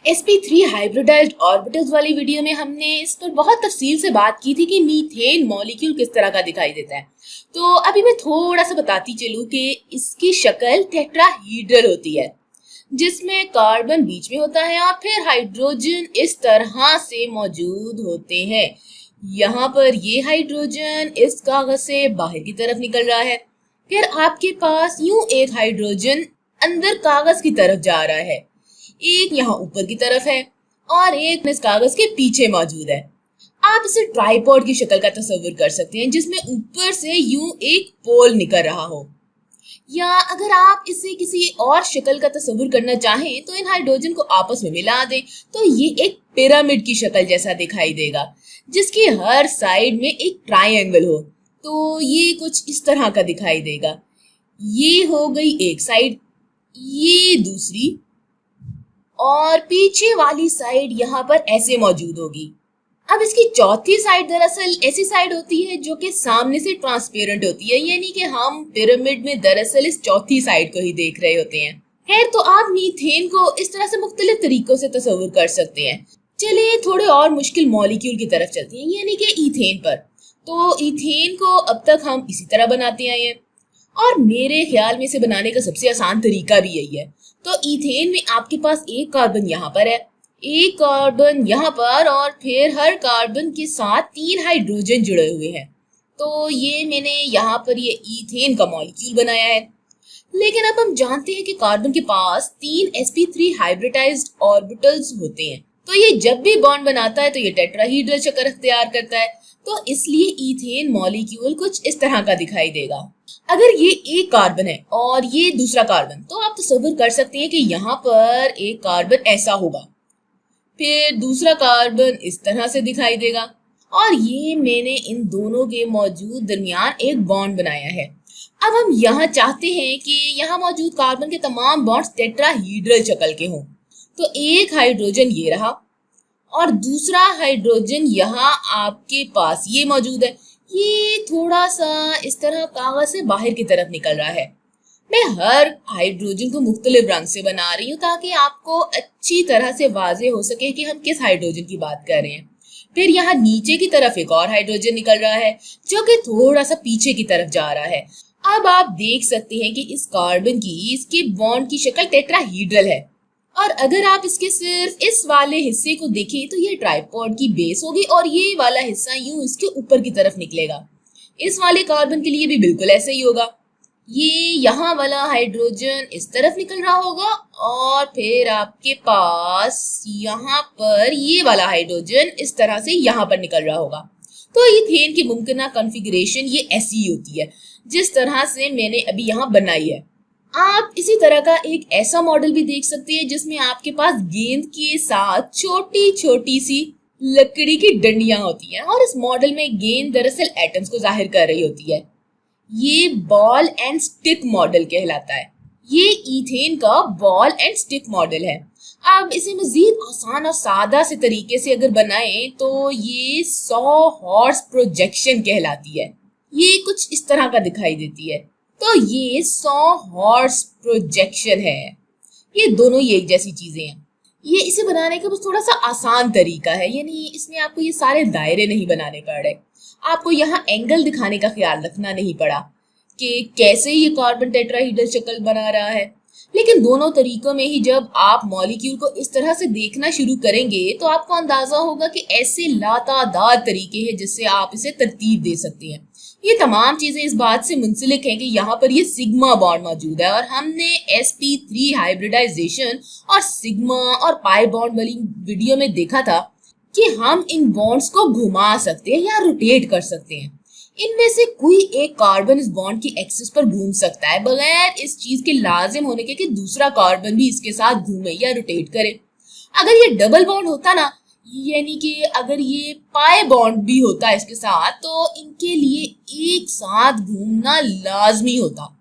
sp3 hybridised orbitals वाली video में हमने इस पर बहुत तफसील से बात की थी कि मीथेन मॉलिक्यूल किस तरह का दिखाई देता है। तो अभी मैं थोड़ा सा बताती चलूं कि इसकी शक्ल टेट्राहीड्रल होती है, जिसमें कार्बन बीच में होता है और फिर हाइड्रोजन इस तरह से मौजूद होते हैं। यहाँ पर ये हाइड्रोजन इस कागज से बाहर की तरफ निकल रहा है, फिर आपके पास यूं एक हाइड्रोजन अंदर कागज की तरफ जा रहा है, एक यहाँ ऊपर की तरफ है और एक इस कागज के पीछे मौजूद है। आप इसे ट्राइपॉड की शक्ल का तस्वीर कर सकते हैं, जिसमें ऊपर से यूं एक पोल निकल रहा हो, या अगर आप इसे किसी और शक्ल का तस्वीर करना चाहें तो इन हाइड्रोजन को आपस में मिला दें तो ये एक पिरामिड की शक्ल जैसा दिखाई देगा, जिसकी हर साइड में एक ट्रायंगल हो। तो ये कुछ इस तरह का दिखाई देगा। ये हो गई एक साइड, ये दूसरी, और पीछे वाली साइड यहाँ पर ऐसे मौजूद होगी। अब इसकी चौथी साइड दरअसल ऐसी साइड होती है जो कि सामने से ट्रांसपेरेंट होती है, यानी कि हम पिरामिड में दरअसल इस चौथी साइड को ही देख रहे होते हैं। खैर, तो आप मीथेन को इस तरह से मुख्तलिफ तरीकों से तस्वीर कर सकते हैं। चलिए थोड़े और मुश्किल मॉलिक्यूल की तरफ चलते हैं, यानी कि ईथेन पर। तो ईथेन को अब तक हम इसी तरह बनाते आए हैं और मेरे ख्याल में इसे बनाने का सबसे आसान तरीका भी यही है। तो ईथेन में आपके पास एक कार्बन यहाँ पर है, एक कार्बन यहाँ पर, और फिर हर कार्बन के साथ 3 हाइड्रोजन जुड़े हुए हैं। तो ये मैंने यहाँ पर ये ईथेन का मॉलिक्यूल बनाया है। लेकिन अब हम जानते हैं कि कार्बन के पास 3 sp3 हाइब्रिडाइज्ड ऑर्बिटल्स होते हैं, तो ये जब भी बॉन्ड बनाता है तो ये टेट्राहीड्रल शक्ल अख्तियार करता है। तो इसलिए ईथेन मॉलिक्यूल कुछ इस तरह का दिखाई देगा। अगर ये एक कार्बन है और ये दूसरा कार्बन, तो आप तस्वीर कर सकते हैं कि यहाँ पर एक कार्बन ऐसा होगा, फिर दूसरा कार्बन इस तरह से दिखाई देगा, और ये मैंने इन दोनों के मौजूद दरमियान एक बॉन्ड बनाया है। अब हम यहाँ चाहते हैं कि यहाँ मौजूद कार्बन के तमाम बॉन्ड्स टेट्राहीड्रल शक्ल के हों। तो एक हाइड्रोजन ये रहा और दूसरा हाइड्रोजन यहाँ आपके पास ये मौजूद है। ये थोड़ा सा इस तरह कागज से बाहर की तरफ निकल रहा है। मैं हर हाइड्रोजन को मुख्तलिफ रंग से बना रही हूँ ताकि आपको अच्छी तरह से वाज़ेह हो सके कि हम किस हाइड्रोजन की बात कर रहे हैं। फिर यहाँ नीचे की तरफ एक और हाइड्रोजन निकल रहा है जो कि थोड़ा सा पीछे की तरफ जा रहा है। अब आप देख सकते हैं कि इस कार्बन की इसके बॉन्ड की शक्ल टेट्राहीड्रल है, और अगर आप इसके सिर्फ इस वाले हिस्से को देखें तो ये ट्राइपॉड की बेस होगी और ये वाला हिस्सा यूं इसके ऊपर की तरफ निकलेगा। इस वाले कार्बन के लिए भी बिल्कुल ऐसे ही होगा। ये यहाँ वाला हाइड्रोजन इस तरफ निकल रहा होगा और फिर आपके पास यहाँ पर ये वाला हाइड्रोजन इस तरह से यहाँ पर निकल रहा होगा। तो ईथेन की मुमकिन कॉन्फ़िगरेशन ये ऐसी ही होती है जिस तरह से मैंने अभी यहाँ बनाई है। आप इसी तरह का एक ऐसा मॉडल भी देख सकते हैं जिसमें आपके पास गेंद के साथ छोटी छोटी सी लकड़ी की डंडियां होती हैं, और इस मॉडल में गेंद दरअसल एटम्स को जाहिर कर रही होती है। ये बॉल एंड स्टिक मॉडल कहलाता है। ये ईथेन का बॉल एंड स्टिक मॉडल है। अब इसे मजीद आसान और सादा से तरीके से अगर बनाएं तो ये 100 हॉर्स प्रोजेक्शन कहलाती है। ये कुछ इस तरह का दिखाई देती है। तो ये 100 हॉर्स प्रोजेक्शन है। ये दोनों ही एक जैसी चीजें हैं। ये इसे बनाने का बस थोड़ा सा आसान तरीका है, यानी इसमें आपको ये सारे दायरे नहीं बनाने पड़े। आपको यहाँ एंगल दिखाने का ख्याल रखना नहीं पड़ा कि कैसे ये कार्बन टेट्राहीड्रल शक्ल बना रहा है। लेकिन दोनों तरीकों में ही जब आप मॉलिक्यूल को इस तरह से देखना शुरू करेंगे तो आपको अंदाजा होगा कि ऐसे लातादार तरीके हैं जिससे आप इसे तरतीब दे सकते हैं। ये तमाम चीजें इस बात से मुंसलिक हैं कि यहाँ पर ये सिग्मा बॉन्ड मौजूद है, और हमने sp3 हाइब्रिडाइजेशन और सिग्मा और पाई बॉन्ड वाली वीडियो में देखा था कि हम इन बॉन्ड्स को घुमा सकते हैं या रोटेट कर सकते हैं। इनमें से कोई एक कार्बन इस बॉन्ड की एक्सिस पर घूम सकता है बगैर इस चीज के लाजिम होने के कि दूसरा कार्बन भी इसके साथ घूमे या रोटेट करे। अगर ये डबल बॉन्ड होता ना, यानी कि अगर ये पाई बॉन्ड भी होता इसके साथ, तो इनके लिए एक साथ घूमना लाजमी होता।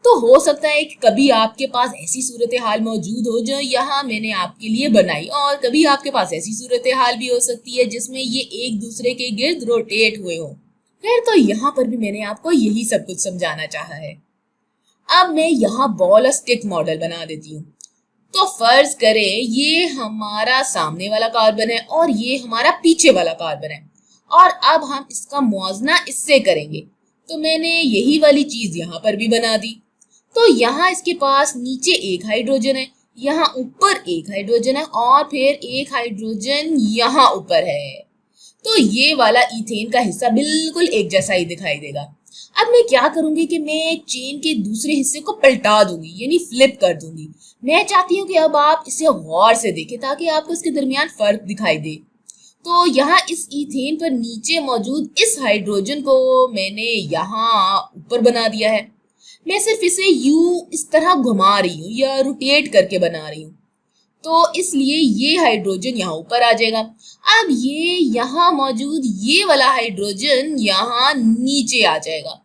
तो हो सकता है कि कभी आपके पास ऐसी सूरत हाल मौजूद हो जो यहाँ मैंने आपके लिए बनाई, और कभी आपके पास ऐसी सूरत हाल भी हो सकती है जिसमें ये एक दूसरे के गिर्द रोटेट हुए हो। फिर तो यहाँ पर भी मैंने आपको यही सब कुछ समझाना चाहा है। अब मैं यहाँ बॉल और स्टिक मॉडल बना देती हूँ। तो फर्ज करें ये हमारा सामने वाला कार्बन है और ये हमारा पीछे वाला कार्बन है, और अब हम इसका मुआवजा इससे करेंगे। तो मैंने यही वाली चीज यहाँ पर भी बना दी। तो यहाँ इसके पास नीचे एक हाइड्रोजन है, यहाँ ऊपर एक हाइड्रोजन है, और फिर एक हाइड्रोजन यहाँ ऊपर है। तो ये वाला इथेन का हिस्सा बिल्कुल एक जैसा ही दिखाई देगा। अब मैं क्या करूंगी कि मैं चेन के दूसरे हिस्से को पलटा दूंगी, यानी फ्लिप कर दूंगी। मैं चाहती हूँ कि अब आप इसे गौर से देखें ताकि आपको इसके दरमियान फर्क दिखाई दे। तो यहाँ इस इथेन पर नीचे मौजूद इस हाइड्रोजन को मैंने यहाँ ऊपर बना दिया है। मैं सिर्फ इसे यूं इस तरह घुमा रही हूँ या रोटेट करके बना रही हूँ, तो इसलिए ये हाइड्रोजन यहाँ ऊपर आ जाएगा। अब ये यहाँ मौजूद ये वाला हाइड्रोजन यहाँ नीचे आ जाएगा।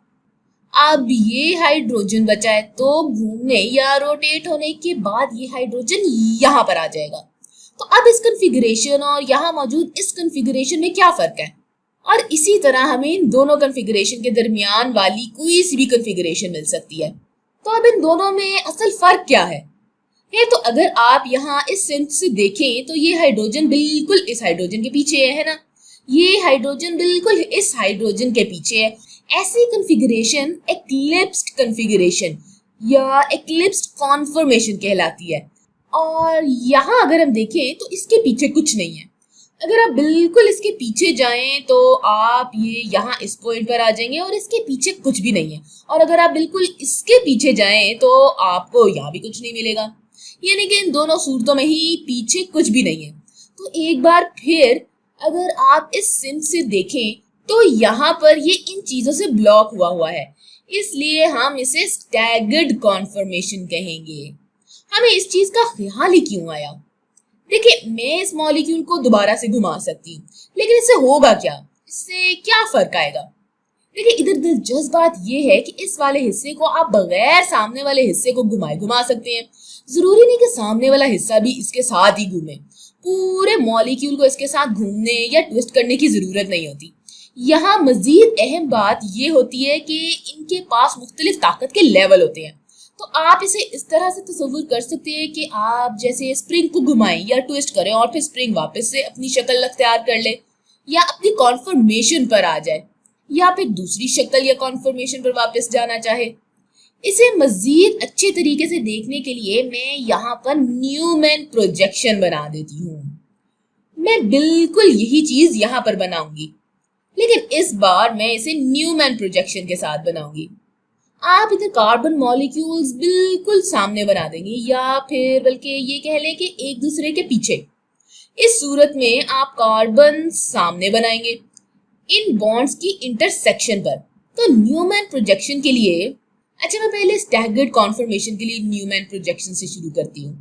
अब ये हाइड्रोजन बचा है, तो घूमने या रोटेट होने के बाद ये हाइड्रोजन यहाँ पर आ जाएगा। तो अब इस कॉन्फ़िगरेशन और यहाँ मौजूद इस कॉन्फ़िगरेशन में क्या फर्क है, और इसी तरह हमें इन दोनों कॉन्फ़िगरेशन के दरमियान वाली कोई सी भी कॉन्फ़िगरेशन मिल सकती है। तो अब इन दोनों में असल फर्क क्या है? तो अगर आप यहाँ इस सेंस से देखें तो ये हाइड्रोजन बिल्कुल इस हाइड्रोजन के पीछे है ना, ये हाइड्रोजन बिल्कुल इस हाइड्रोजन के पीछे है। ऐसी कॉन्फ़िगरेशन एक्लिप्स्ड कॉन्फ़िगरेशन या एक्लिप्स्ड कॉन्फर्मेशन कहलाती है। और यहाँ अगर हम देखें तो इसके पीछे कुछ नहीं है। अगर आप बिल्कुल इसके पीछे जाएं तो आप ये यहाँ इस पॉइंट पर आ जाएंगे और इसके पीछे कुछ भी नहीं है, और अगर आप बिल्कुल इसके पीछे जाएं तो आपको यहाँ भी कुछ नहीं मिलेगा, यानी कि इन दोनों सूरतों में ही पीछे कुछ भी नहीं है। तो एक बार फिर अगर आप इस सिम से देखें तो यहाँ पर ये इन चीजों से ब्लॉक हुआ है, इसलिए हम इसे स्टैगर्ड कॉन्फर्मेशन कहेंगे। हमें इस चीज का ख्याल ही क्यों आया? देखिए, मैं इस मॉलिक्यूल को दोबारा से घुमा सकती हूँ, लेकिन इससे होगा क्या? इससे क्या फर्क आएगा? देखिए, इधर दिलचस्प बात यह है कि इस वाले हिस्से को आप बगैर सामने वाले हिस्से को घुमा सकते हैं। जरूरी नहीं कि सामने वाला हिस्सा भी इसके साथ ही घूमे। पूरे मॉलिक्यूल को इसके साथ घूमने या ट्विस्ट करने की जरूरत नहीं होती। यहाँ मजीद अहम बात यह होती है कि इनके पास मुख्तलिफ ताकत के लेवल होते हैं। तो आप इसे इस तरह से तस्वीर कर सकते हैं कि आप जैसे स्प्रिंग को घुमाएं या ट्विस्ट करें और फिर स्प्रिंग वापस से अपनी शक्ल अख्तियार कर ले या अपनी कॉन्फर्मेशन पर आ जाए, या फिर दूसरी शक्ल या कॉन्फर्मेशन पर वापस जाना चाहे। इसे मजीद अच्छे तरीके से देखने के लिए मैं यहाँ पर न्यूमैन प्रोजेक्शन बना देती हूँ। मैं बिल्कुल यही चीज यहाँ पर बनाऊंगी, लेकिन इस बार मैं इसे न्यूमैन प्रोजेक्शन के साथ बनाऊंगी। आप इधर कार्बन मॉलिक्यूल्स बिल्कुल सामने बना देंगे, या फिर बल्कि ये कह लें कि एक दूसरे के पीछे। इस सूरत में आप कार्बन सामने बनाएंगे इन बॉन्ड्स की इंटरसेक्शन पर। तो न्यूमैन प्रोजेक्शन के लिए, अच्छा मैं पहले स्टैगर्ड कॉन्फर्मेशन के लिए न्यूमैन प्रोजेक्शन से शुरू करती हूँ।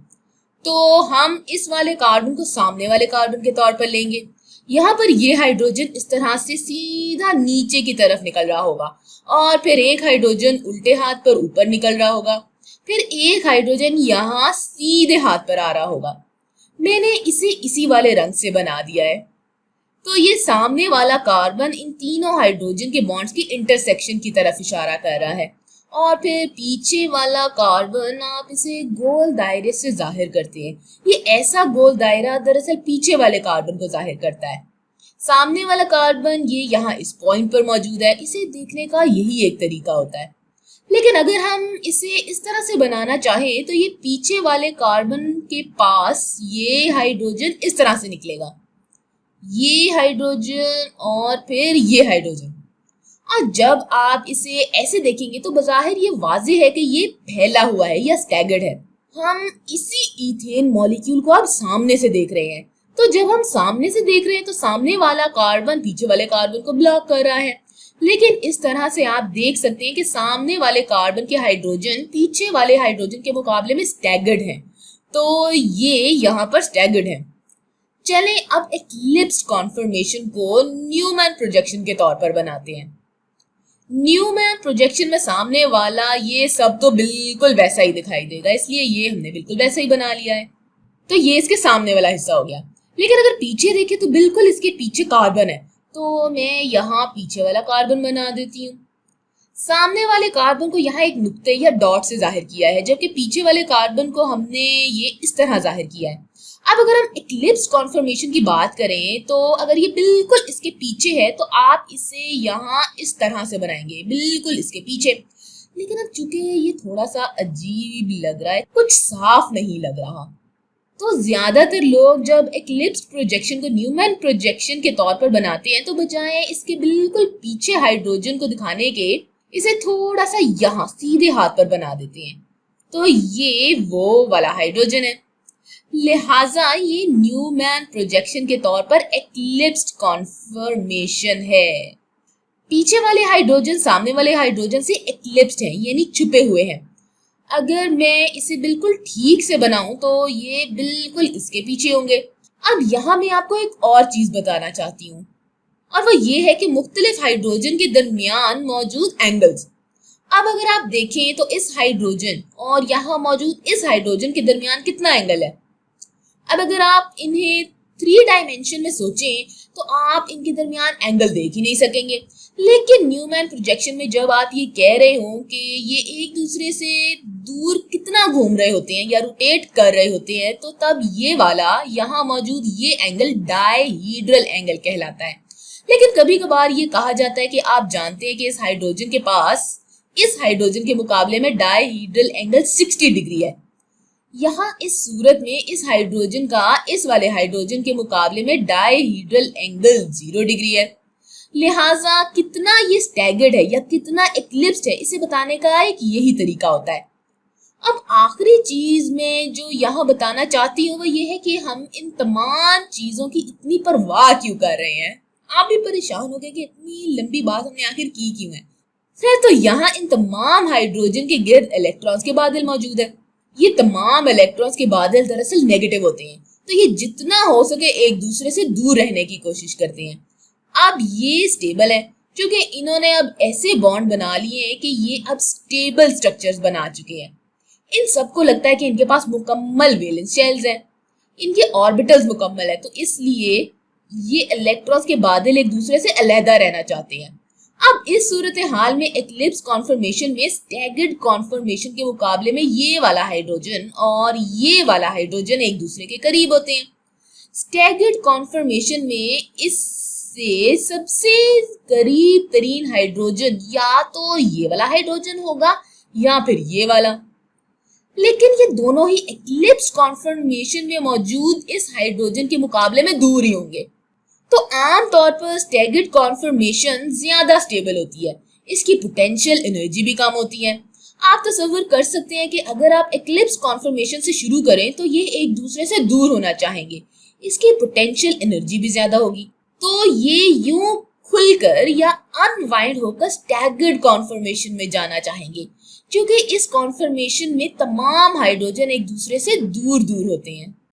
तो हम इस वाले कार्बन को सामने वाले कार्बन के तौर पर लेंगे। यहाँ पर ये हाइड्रोजन इस तरह से सीधा नीचे की तरफ निकल रहा होगा, और फिर एक हाइड्रोजन उल्टे हाथ पर ऊपर निकल रहा होगा, फिर एक हाइड्रोजन यहाँ सीधे हाथ पर आ रहा होगा। मैंने इसे इसी वाले रंग से बना दिया है। तो ये सामने वाला कार्बन इन तीनों हाइड्रोजन के बॉन्ड्स की इंटरसेक्शन की तरफ इशारा कर रहा है, और फिर पीछे वाला कार्बन आप इसे गोल दायरे से जाहिर करते हैं। ये ऐसा गोल दायरा दरअसल पीछे वाले कार्बन को जाहिर करता है। सामने वाला कार्बन ये यहाँ इस पॉइंट पर मौजूद है। इसे देखने का यही एक तरीका होता है, लेकिन अगर हम इसे इस तरह से बनाना चाहें तो ये पीछे वाले कार्बन के पास ये हाइड्रोजन इस तरह से निकलेगा, ये हाइड्रोजन और फिर ये हाइड्रोजन। और जब आप इसे ऐसे देखेंगे तो बज़ाहिर ये वाज़ेह है कि ये फैला हुआ है या स्टैगर्ड है। हम इसी इथेन मॉलिक्यूल को अब सामने से देख रहे हैं। तो जब हम सामने से देख रहे हैं तो सामने वाला कार्बन पीछे वाले कार्बन को ब्लॉक कर रहा है, लेकिन इस तरह से आप देख सकते हैं कि सामने वाले कार्बन के हाइड्रोजन पीछे वाले हाइड्रोजन के मुकाबले में स्टैगर्ड हैं। तो ये यहाँ पर स्टैगर्ड है। चलें अब एक्लिप्स्ड कॉन्फर्मेशन को न्यूमैन प्रोजेक्शन के तौर पर बनाते हैं। न्यूमैन प्रोजेक्शन में सामने वाला ये सब तो बिल्कुल वैसा ही दिखाई देगा, इसलिए ये हमने बिल्कुल वैसा ही बना लिया है। तो ये इसके सामने वाला हिस्सा हो गया। लेकिन अगर पीछे देखें तो बिल्कुल इसके पीछे कार्बन है, तो मैं यहाँ पीछे वाला कार्बन बना देती हूँ। सामने वाले कार्बन को यहाँ एक नुक्ते या डॉट से जाहिर किया है, जबकि पीछे वाले कार्बन को हमने ये इस तरह जाहिर किया है। अब अगर हम इक्लिप्स कॉन्फर्मेशन की बात करें तो अगर ये बिल्कुल इसके पीछे है तो आप इसे यहाँ इस तरह से बनाएंगे, बिल्कुल इसके पीछे। लेकिन अब चूंकि ये थोड़ा सा अजीब लग रहा है, कुछ साफ नहीं लग रहा, तो ज्यादातर लोग जब इक्लिप्स प्रोजेक्शन को न्यूमैन प्रोजेक्शन के तौर पर बनाते हैं तो बजाय इसके बिल्कुल पीछे हाइड्रोजन को दिखाने के इसे थोड़ा सा यहाँ सीधे हाथ पर बना देते हैं। तो ये वो वाला हाइड्रोजन है, लिहाजा ये न्यूमैन प्रोजेक्शन के तौर पर एक्लिप्स्ड कॉन्फर्मेशन है। पीछे वाले हाइड्रोजन सामने वाले हाइड्रोजन से एक्लिप्स्ड हैं, यानी छुपे हुए हैं। अगर मैं इसे बिल्कुल ठीक से बनाऊं तो ये बिल्कुल इसके पीछे होंगे। अब यहाँ मैं आपको एक और चीज बताना चाहती हूँ, और वो ये है कि मुख्तलिफ हाइड्रोजन के दरमियान मौजूद एंगल्स। अब अगर आप देखें तो इस हाइड्रोजन और यहाँ मौजूद इस हाइड्रोजन के दरमियान कितना एंगल है। अब अगर आप इन्हें 3 डायमेंशन में सोचें तो आप इनके दरमियान एंगल देख ही नहीं सकेंगे। लेकिन न्यूमैन प्रोजेक्शन में जब आप ये कह रहे हो कि ये एक दूसरे से दूर कितना घूम रहे होते हैं या रोटेट कर रहे होते हैं, तो तब ये वाला यहाँ मौजूद ये एंगल डायहीड्रल एंगल कहलाता है। लेकिन कभी कभार ये कहा जाता है कि आप जानते हैं कि इस हाइड्रोजन के पास इस हाइड्रोजन के मुकाबले में डायहीड्रल एंगल 60 डिग्री है। यहाँ इस सूरत में इस हाइड्रोजन का इस वाले हाइड्रोजन के मुकाबले में डायहीड्रल एंगल 0 डिग्री है। लिहाजा कितना ये स्टैगर्ड है या कितना एक्लिप्स्ड है, इसे बताने का एक यही तरीका होता है। अब आखिरी चीज में जो यहाँ बताना चाहती हूँ वो ये है कि हम इन तमाम चीजों की इतनी परवाह क्यों कर रहे हैं। आप भी परेशान हो गए कि इतनी लंबी बात हमने आखिर की क्यों है। फिर तो यहाँ इन तमाम हाइड्रोजन के गिर्द इलेक्ट्रॉन्स के बादल मौजूद है। ये तमाम इलेक्ट्रॉन्स के बादल दरअसल नेगेटिव होते हैं, तो ये जितना हो सके एक दूसरे से दूर रहने की कोशिश करते हैं। अब ये स्टेबल है क्योंकि इन्होंने अब ऐसे बॉन्ड बना लिए हैं कि ये अब स्टेबल स्ट्रक्चर्स बना चुके हैं। इन सबको लगता है कि इनके पास मुकम्मल वैलेंस शेल्स हैं, इनके ऑर्बिटल्स मुकम्मल है, तो इसलिए ये इलेक्ट्रॉन्स के बादल एक दूसरे से अलहदा रहना चाहते हैं। अब इस सूरत हाल में एक्लिप्स कॉन्फर्मेशन में स्टैगर्ड कॉन्फर्मेशन के मुकाबले में ये वाला हाइड्रोजन और ये वाला हाइड्रोजन एक दूसरे के करीब होते हैं। स्टैगर्ड कॉन्फर्मेशन में इससे सबसे करीब तरीन हाइड्रोजन या तो ये वाला हाइड्रोजन होगा या फिर ये वाला। लेकिन ये दोनों ही एक्लिप्स कॉन्फर्मेशन में मौजूद इस हाइड्रोजन के मुकाबले में दूर ही होंगे। तो आम तौर पर स्टैगर्ड कॉन्फर्मेशन ज्यादा स्टेबल होती है, इसकी पोटेंशियल एनर्जी भी कम होती है। आप तसव्वुर कर सकते हैं कि अगर आप एक्लिप्स कॉन्फर्मेशन से शुरू करें तो ये एक दूसरे से दूर होना चाहेंगे, इसकी पोटेंशियल एनर्जी भी ज्यादा होगी। तो ये यूं खुलकर या अनवाइंड होकर स्टैगर्ड कॉन्फर्मेशन में जाना चाहेंगे, क्योंकि इस कॉन्फर्मेशन में तमाम हाइड्रोजन एक दूसरे से दूर दूर होते हैं।